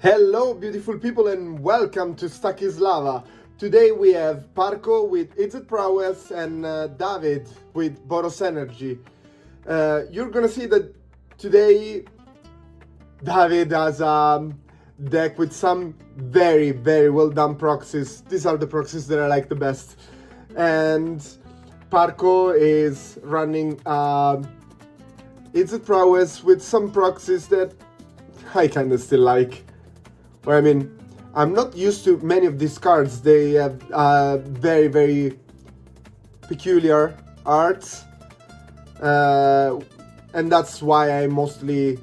Hello beautiful people and welcome to Stuck is Lava. Today we have Parko with Izzet Prowess and David with Boros Energy. You're gonna see that today David has a deck with some very well done proxies. These are the proxies that I like the best. And Parko is running Izzet Prowess with some proxies that I kinda still like. I mean, I'm not used to many of these cards. They have very peculiar arts, and that's why I'm mostly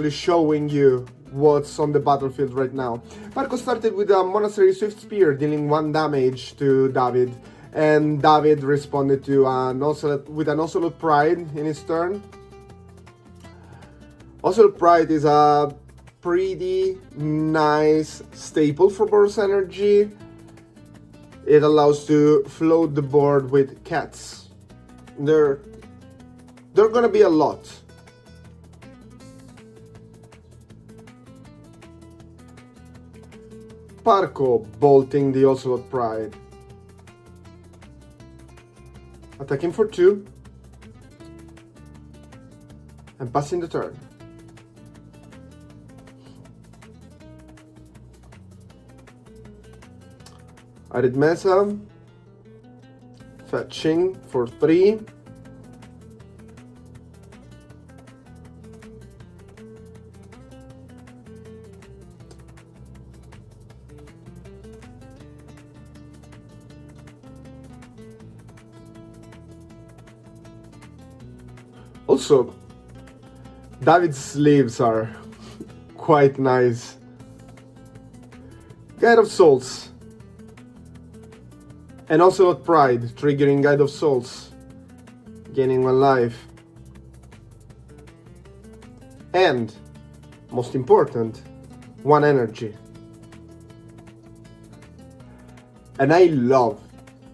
showing you what's on the battlefield right now. Parko started with a Monastery Swift Spear, dealing 1 damage to David, and David responded to with an Ocelot Pride in his turn. Ocelot Pride is a pretty nice staple for Boros Energy. It allows to float the board with cats. They're gonna be a lot. Parko bolting the Ocelot Pride. Attacking for 2. And passing the turn. Aritmesa, fetching for 3. Also, David's sleeves are quite nice. Guide of Souls. And Ocelot Pride, triggering Guide of Souls, gaining 1 life. And, most important, 1 energy. And I love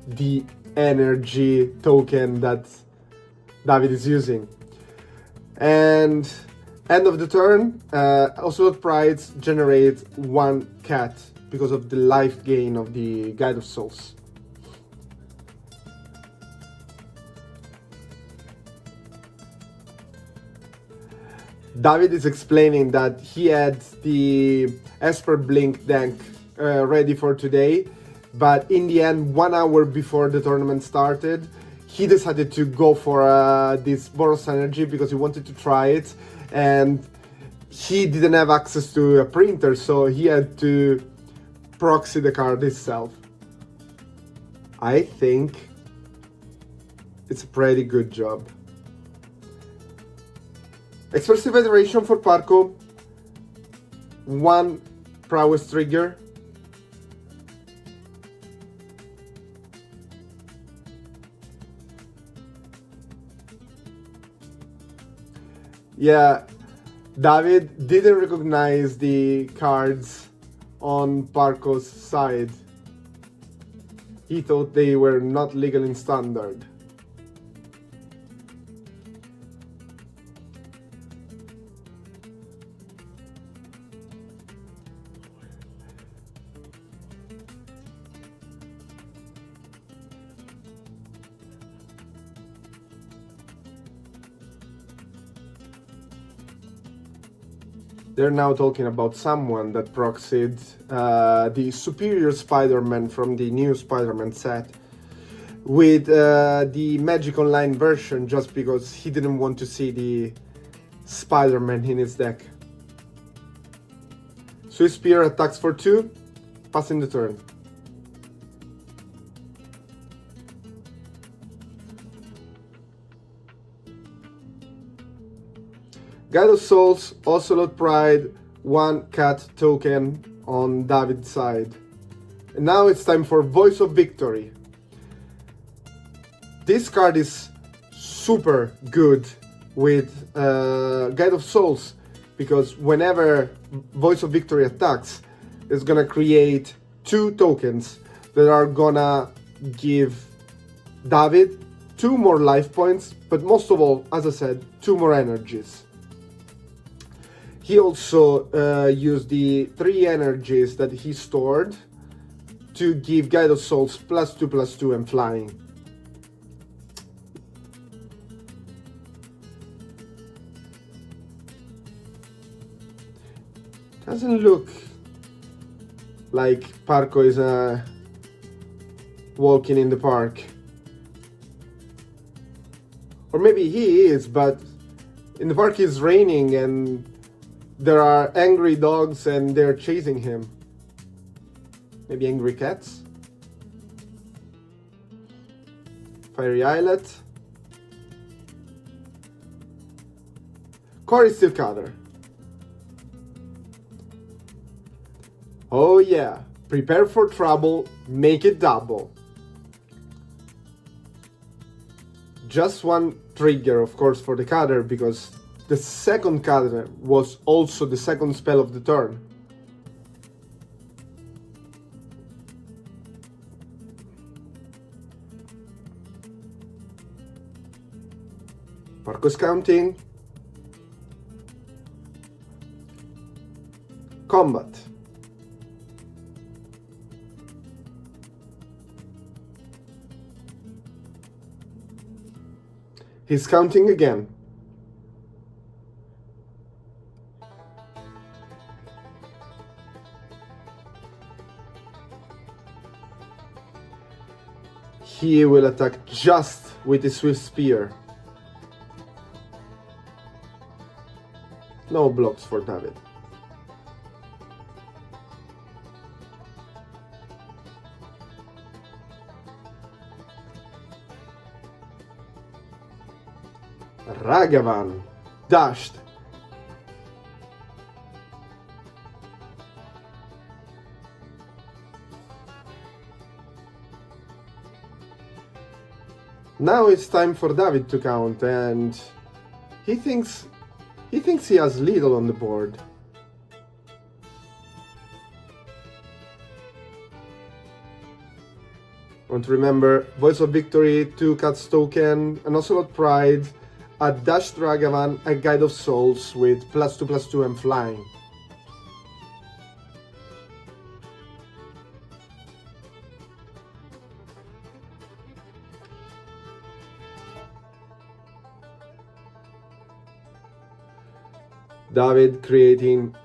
the energy token that David is using. And end of the turn, Ocelot Prides generate 1 cat because of the life gain of the Guide of Souls. David is explaining that he had the Esper Blink deck ready for today, but in the end, 1 hour before the tournament started, he decided to go for this Boros Energy because he wanted to try it, and he didn't have access to a printer, so he had to proxy the card himself. I think it's a pretty good job. Expressive Iteration for Parko, 1 Prowess trigger. Yeah, David didn't recognize the cards on Parko's side. He thought they were not legal in Standard. They're now talking about someone that proxied the Superior Spider-Man from the new Spider-Man set with the Magic Online version just because he didn't want to see the Spider-Man in his deck. Swift Spear attacks for 2, passing the turn. Guide of Souls, Ocelot Pride, 1 cat token on David's side. And now it's time for Voice of Victory. This card is super good with Guide of Souls because whenever Voice of Victory attacks, it's gonna create 2 tokens that are gonna give David 2 more life points, but most of all, as I said, 2 more energies. He also used the 3 energies that he stored to give Guide of Souls +2/+2 and flying. Doesn't look like Parko is walking in the park. Or maybe he is, but in the park it's raining and there are angry dogs and they're chasing him. Maybe angry cats? Fiery Islet. Core is still Cutter. Oh yeah, prepare for trouble, make it double. Just one trigger, of course, for the Cutter, because the second Cutter was also the second spell of the turn. Parko's counting. Combat. He's counting again. He will attack just with his Swift Spear. No blocks for David. Ragavan dashed. Now it's time for David to count, and he thinks he has little on the board. Want to remember, Voice of Victory, 2 Cat's Token, an Ocelot Pride, a Dashed Ragavan, a Guide of Souls with +2/+2 and flying. David creating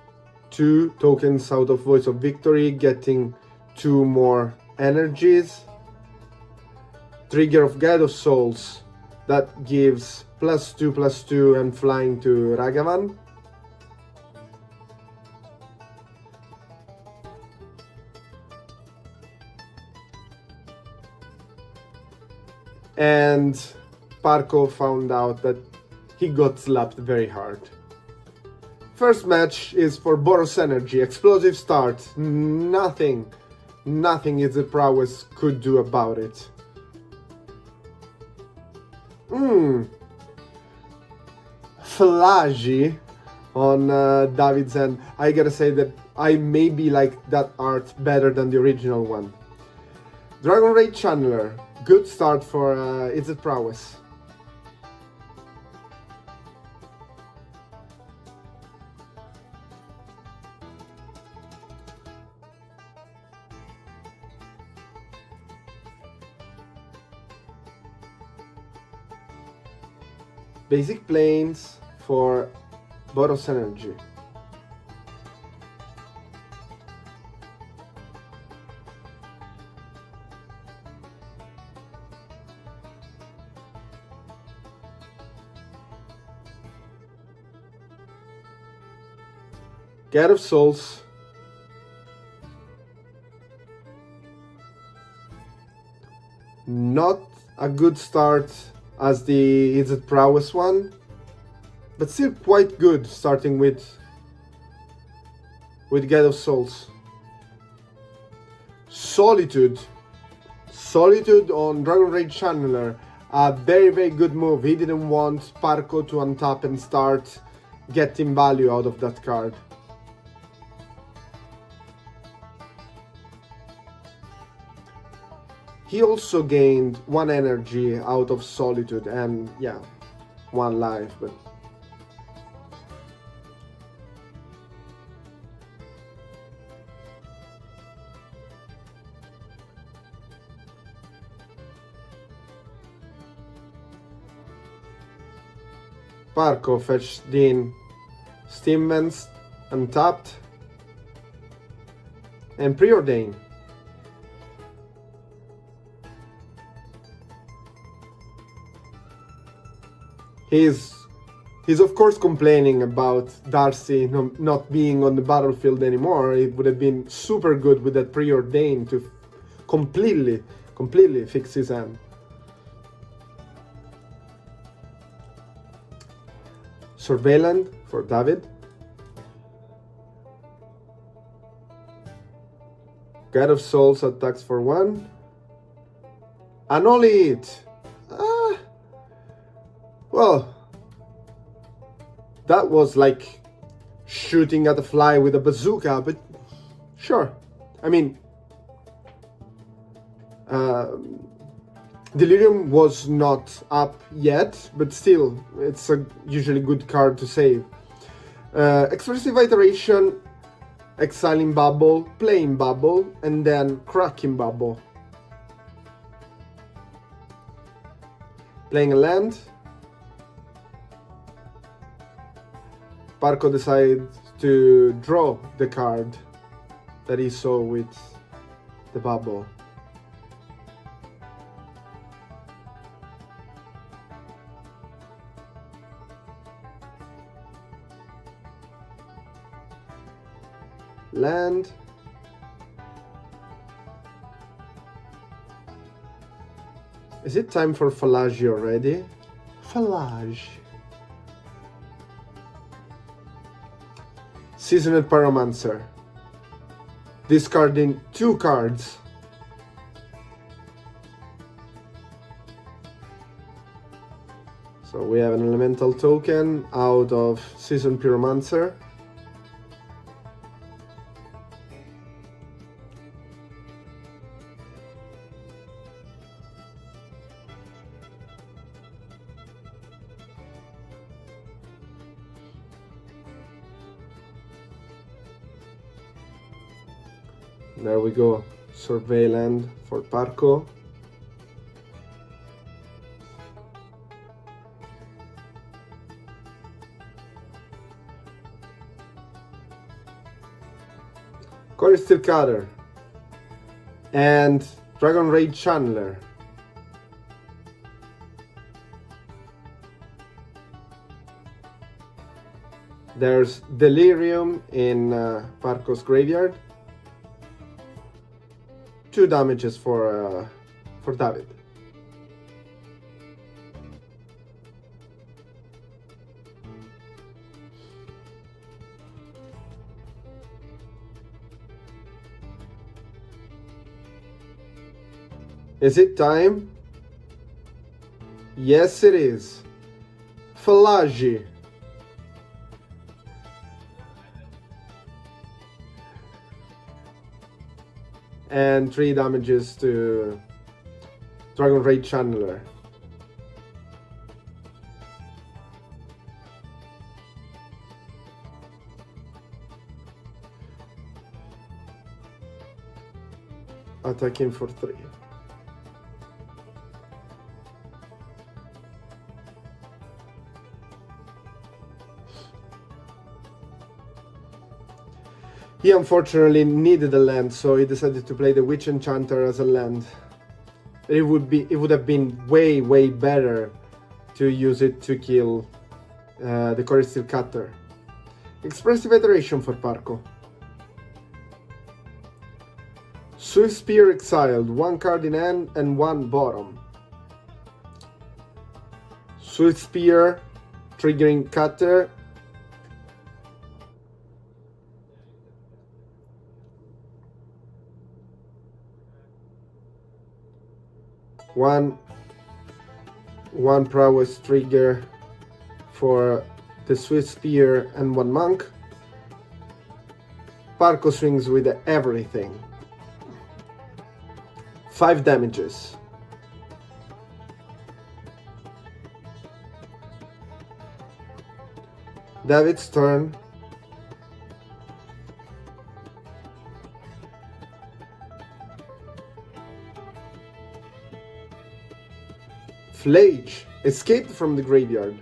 2 tokens out of Voice of Victory, getting 2 more energies. Trigger of Guide of Souls, that gives +2/+2 and flying to Ragavan. And Parko found out that he got slapped very hard. First match is for Boros Energy, explosive start. Nothing Izzet Prowess could do about it. Flashy on David's end. I gotta say that I maybe like that art better than the original one. Dragon Raid Channeler, good start for Izzet Prowess. Basic Planes for Boros Energy. Guide of Souls. Not a good start as the Izzet Prowess one, but still quite good, starting with Guide of Souls. Solitude on Dragon Raid Channeler, a very good move. He didn't want Parko to untap and start getting value out of that card. He also gained 1 energy out of Solitude and, yeah, 1 life, but... Parco fetched in Steamens untapped and Preordain. He's of course complaining about Darcy not being on the battlefield anymore. It would have been super good with that Preordain to completely fix his hand. Surveillant for David. God of Souls attacks for 1. Annul it! Well, that was like shooting at a fly with a bazooka, but sure. I mean, Delirium was not up yet, but still, it's a usually good card to save. Expressive Iteration, Exiling Bubble, Playing Bubble, and then Cracking Bubble. Playing a land. Parco decided to draw the card that he saw with the bubble. Land. Is it time for Falage already? Falage. Seasoned Pyromancer. Discarding 2 cards. So we have an elemental token out of Seasoned Pyromancer. There we go, Surveillant for Parco. Core Steel Cutter and Dragon Raid Channeler. There's Delirium in Parco's graveyard. 2 damages for David. Is it time? Yes, it is. Falage. And 3 damages to Dragon Raid Channeler. Attacking for 3. He unfortunately needed a land, so he decided to play the Witch Enchanter as a land. It would have been way better to use it to kill the Core Steel Cutter. Expressive Iteration for Parco. Swift Spear exiled, 1 card in hand and 1 bottom. Swift Spear triggering Cutter. One prowess trigger for the Swift Spear and 1 monk. Parco swings with everything. 5 damages. David's turn. Flage escaped from the graveyard.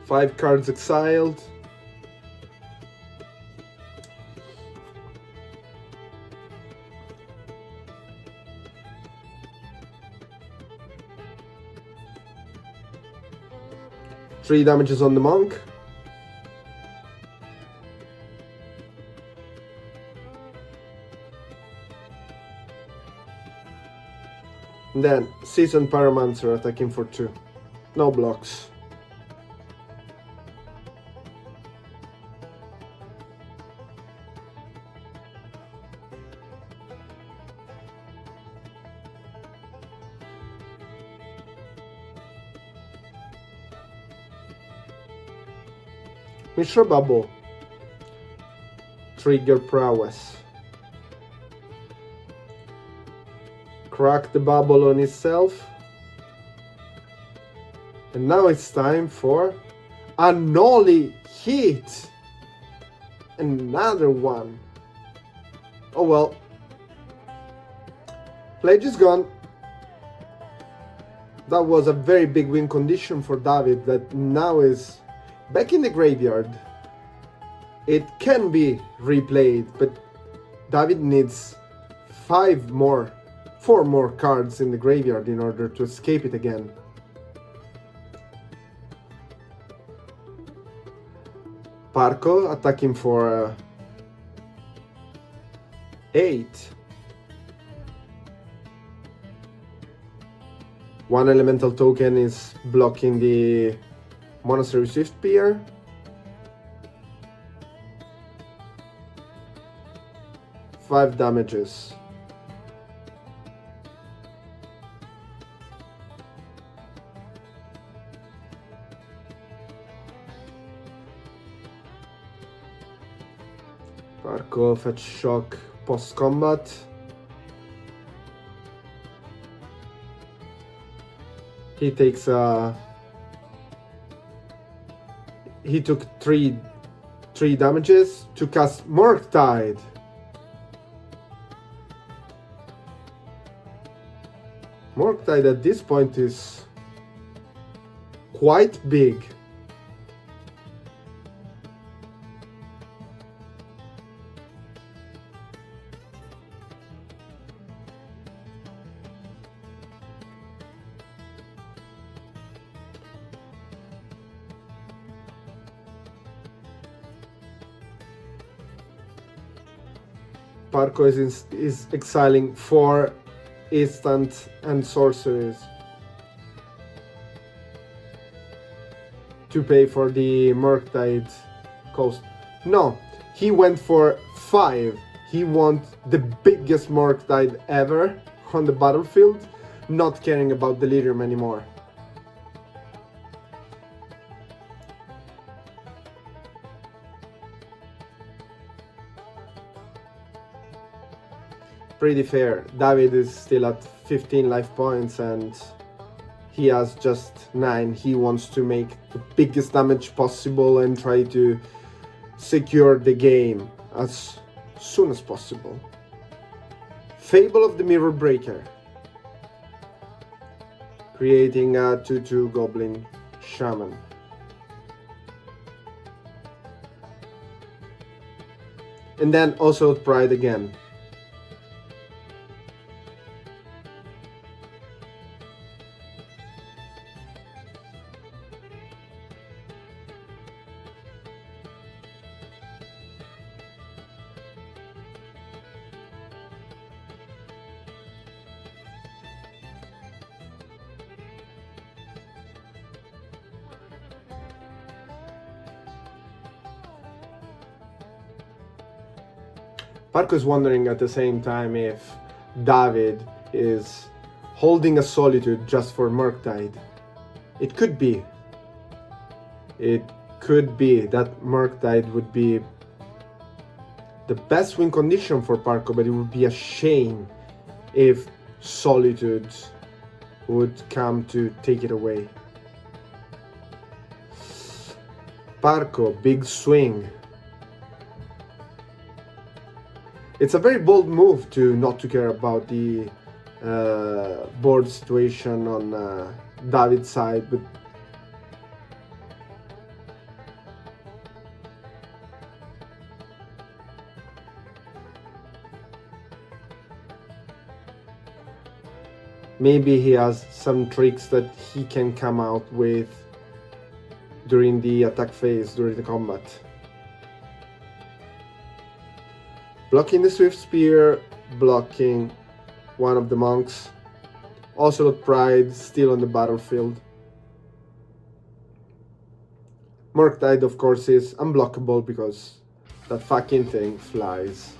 5 cards exiled. Three damages on the monk. And then Seasoned Pyromancer attacking for 2. No blocks. Mishra Bubble. Trigger Prowess. Crack the bubble on itself. And now it's time for a Nolly hit. Another one. Oh well. Pledge is gone. That was a very big win condition for David that now is back in the graveyard. It can be replayed, but David needs 4 more cards in the graveyard in order to escape it again. Parco attacking for 8. 1 elemental token is blocking the Monastery Swift Peer. Five damages. Parco fetch shock post combat. He takes he took 3 damages to cast Murktide. Murktide at this point is quite big. Parco is exiling 4 instant and sorceries to pay for the Murktide cost. No, he went for 5. He wants the biggest Murktide ever on the battlefield, not caring about Delirium anymore. Pretty fair. David is still at 15 life points and he has just 9. He wants to make the biggest damage possible and try to secure the game as soon as possible. Fable of the Mirror Breaker. Creating a 2/2 Goblin Shaman. And then also Pride again. Parco is wondering at the same time if David is holding a Solitude just for Murktide. It could be. It could be that Murktide would be the best win condition for Parco, but it would be a shame if Solitude would come to take it away. Parco, big swing. It's a very bold move to not to care about the board situation on David's side, but Maybe he has some tricks that he can come out with during the attack phase, during the combat. Blocking the Swift Spear, blocking one of the monks. Ocelot Pride still on the battlefield. Murktide, of course, is unblockable because that fucking thing flies.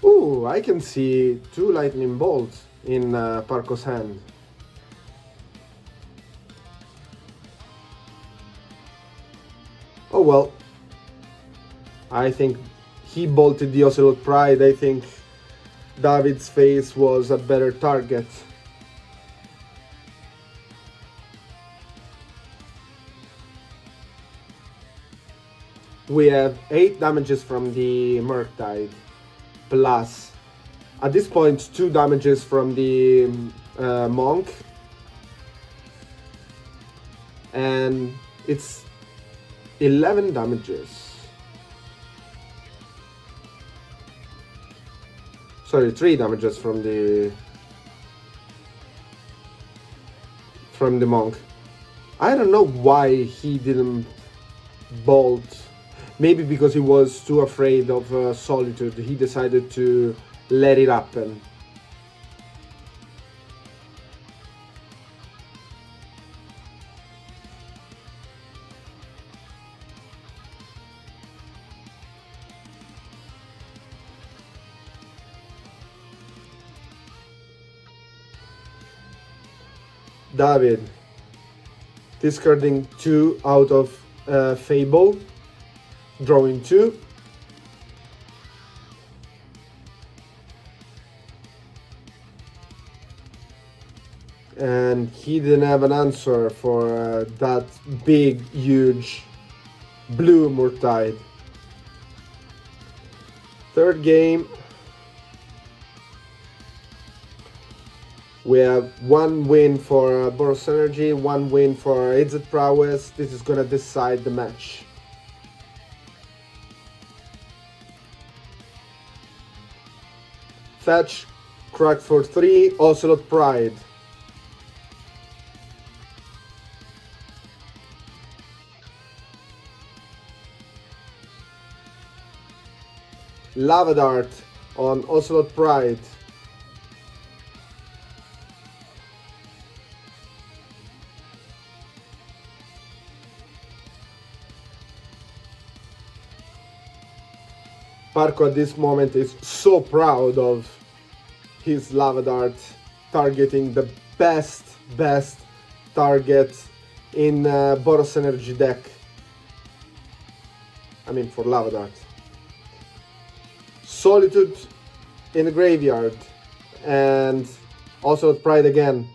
Ooh, I can see 2 lightning bolts in Parko's hand. Oh well. I think he bolted the Ocelot Pride. I think David's face was a better target. We have 8 damages from the Murktide, plus at this point 2 damages from the monk, and it's 11 damages. Sorry, 3 damages from the monk. I don't know why he didn't bolt. Maybe because he was too afraid of solitude, he decided to let it happen. David discarding 2 out of Fable, drawing 2. And he didn't have an answer for that big, huge blue Murktide. Third game. We have 1 win for Boros Energy, 1 win for Izzet Prowess. This is gonna decide the match. Fetch, crack for 3, Ocelot Pride. Lava Dart on Ocelot Pride. Parko at this moment is so proud of his Lava Dart targeting the best target in Boros Energy deck. I mean for Lava Dart. Solitude in the graveyard and also Pride again.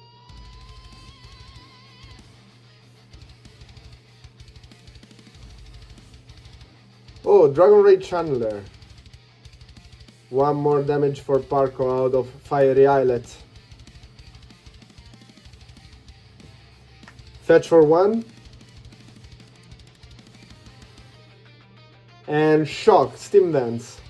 Oh, Dragon Raid Channeler. 1 more damage for Parko out of Fiery Islet. Fetch for 1. And Shock, Steam Dance.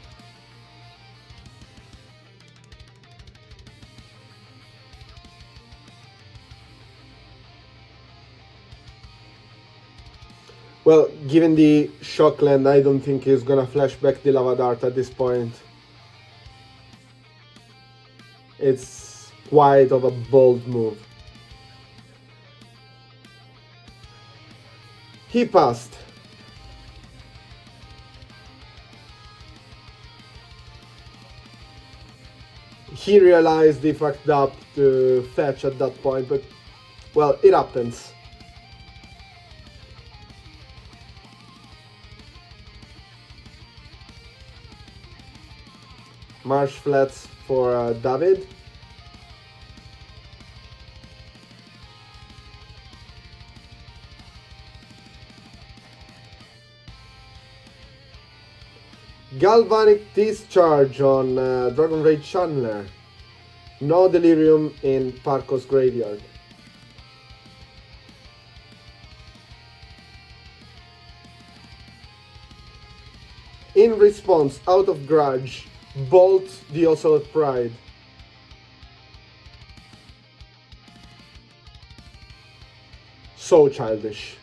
Well, given the Shockland, I don't think he's gonna flash back the Lava Dart at this point. It's quite of a bold move. He passed. He realized he fucked up to fetch at that point, but well, it happens. Marsh Flats for David. Galvanic Discharge on Dragon Raid Channeler. No Delirium in Parko's graveyard. In response, out of grudge, bolt the Ocelot Pride. So childish.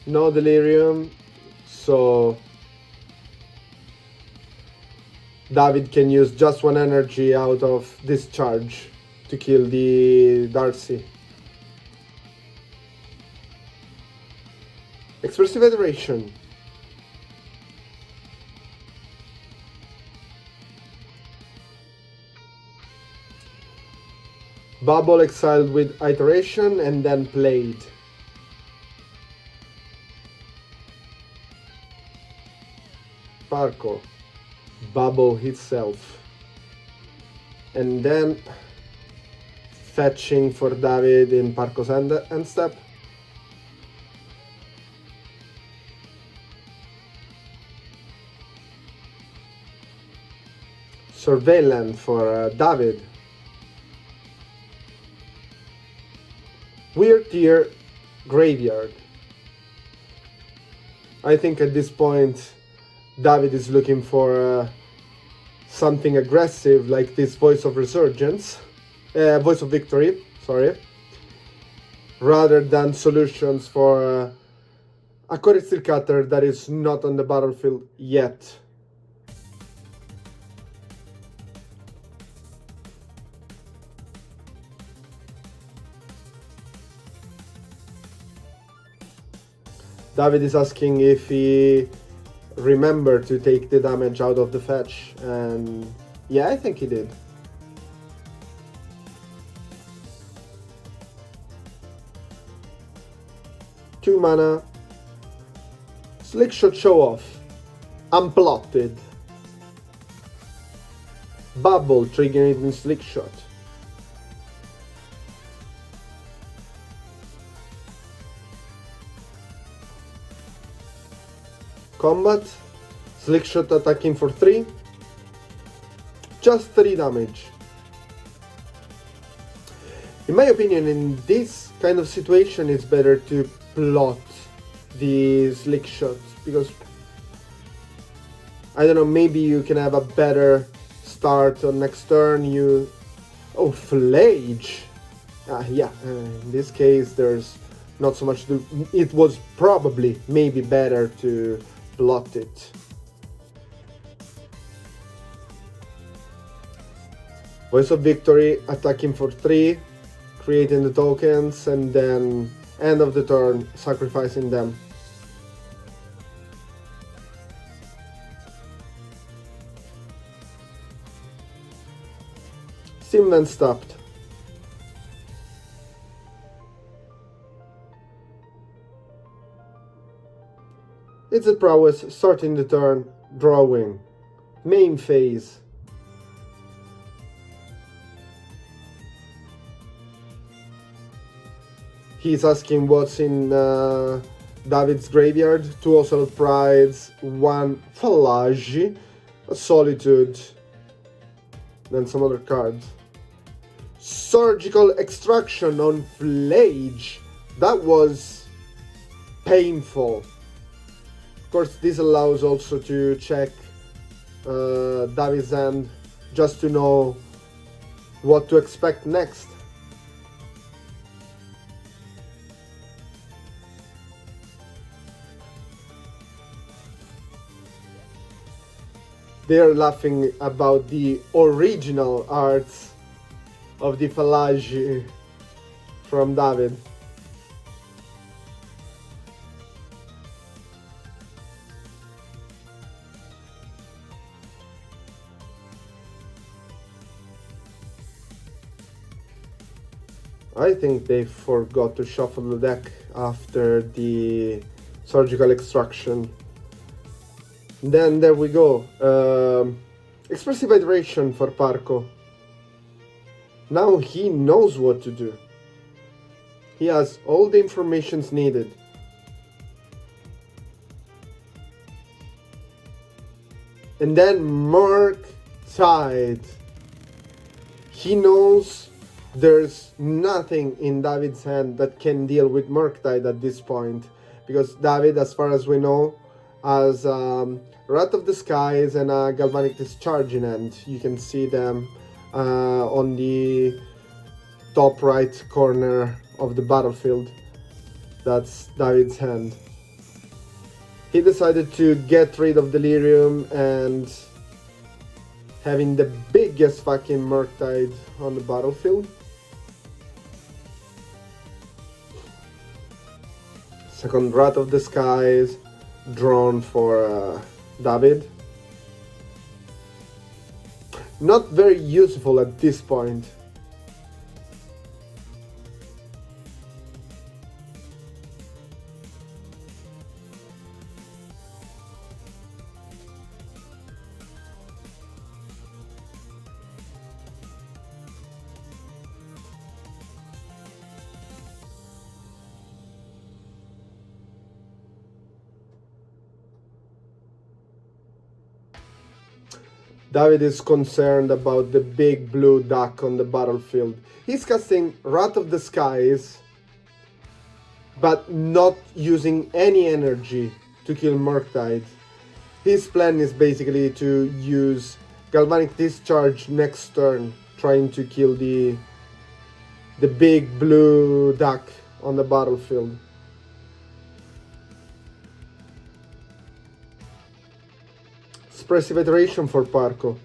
No delirium, so David can use just one energy out of this charge to kill the Darcy. Expressive Iteration. Bubble exiled with Iteration and then played. Parco. Bubble itself. And then fetching for David in Parco's end step. Surveillance for David. Weird Tier Graveyard. I think at this point David is looking for something aggressive like this Voice of Resurgence, Voice of Victory, sorry, rather than solutions for a Core Steel Cutter that is not on the battlefield yet. David is asking if he remembered to take the damage out of the fetch, and yeah, I think he did. Two mana. Slickshot Show Off. Unplotted. Bubble triggering it in Slickshot. Combat, Slickshot attacking for 3, just 3 damage. In my opinion, in this kind of situation, it's better to plot the Slickshot, because, I don't know, maybe you can have a better start on next turn. Oh, Flage! Yeah, in this case, there's not so much to do. It was probably, maybe better to plot it. Voice of Victory, attacking for 3, creating the tokens, and then end of the turn, sacrificing them. Steam then stopped. Izzet Prowess, starting the turn, drawing. Main phase. He's asking what's in David's graveyard. 2 Ocelot Prides, 1 Falage, a Solitude, then some other cards. Surgical Extraction on Flage. That was painful. Of course, this allows also to check David's hand, just to know what to expect next. They're laughing about the original arts of the Falage from David. I think they forgot to shuffle the deck after the surgical extraction. Then there we go. Expressive Iteration for Parco. Now he knows what to do. He has all the informations needed. And then Mark Tide. He knows there's nothing in David's hand that can deal with Murktide at this point, because David, as far as we know, has Wrath of the Skies and a Galvanic Discharge in hand. You can see them on the top right corner of the battlefield. That's David's hand. He decided to get rid of Delirium and having the biggest fucking Murktide on the battlefield. Second Wrath of the Skies drawn for David. Not very useful at this point. David is concerned about the big blue duck on the battlefield. He's casting Wrath of the Skies, but not using any energy to kill Murktide. His plan is basically to use Galvanic Discharge next turn, trying to kill the big blue duck on the battlefield. Expressive Iteration for Parco.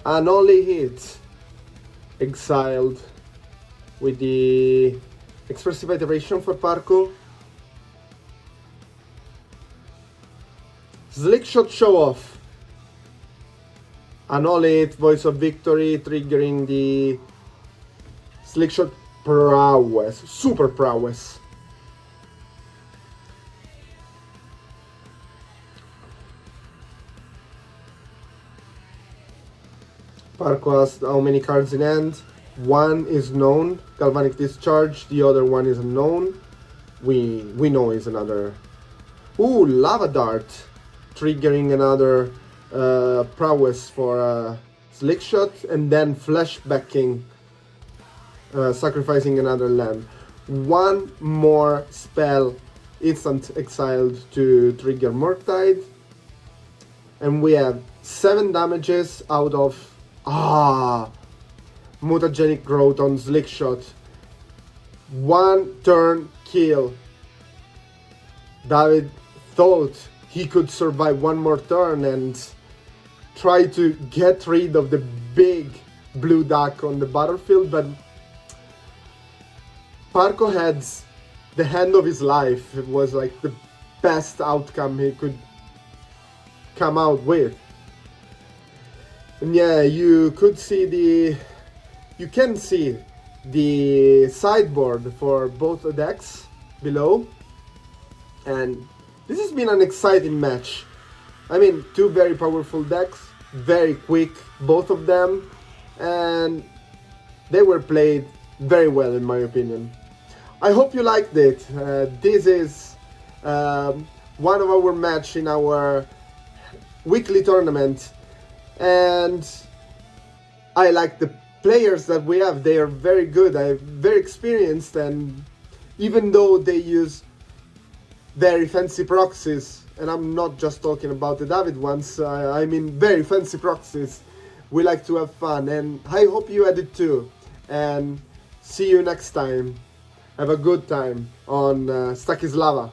An only hit exiled with the Expressive Iteration for Parco. Slickshot Show Off. Annihilate Voice of Victory, triggering the Slickshot Prowess, Super Prowess. Parco has how many cards in hand? One is known, Galvanic Discharge, the other one is unknown. We know is another. Ooh, Lava Dart, triggering another prowess for Slickshot, and then flashbacking, sacrificing another land. One more spell, instant exiled to trigger Murktide, and we have 7 damages out of Mutagenic Growth on Slickshot. 1 turn kill. David thought he could survive 1 more turn and try to get rid of the big blue duck on the battlefield, but Parco had the hand of his life. It was like the best outcome he could come out with. And yeah, you can see the sideboard for both the decks below, and this has been an exciting match. I mean, 2 very powerful decks, very quick, both of them, and they were played very well in my opinion. I hope you liked it. This is one of our match in our weekly tournament, and I like the players that we have. They are very good, very experienced, and even though they use very fancy proxies, and I'm not just talking about the David ones, I mean very fancy proxies, we like to have fun, and I hope you had it too. And see you next time. Have a good time on Stakislava.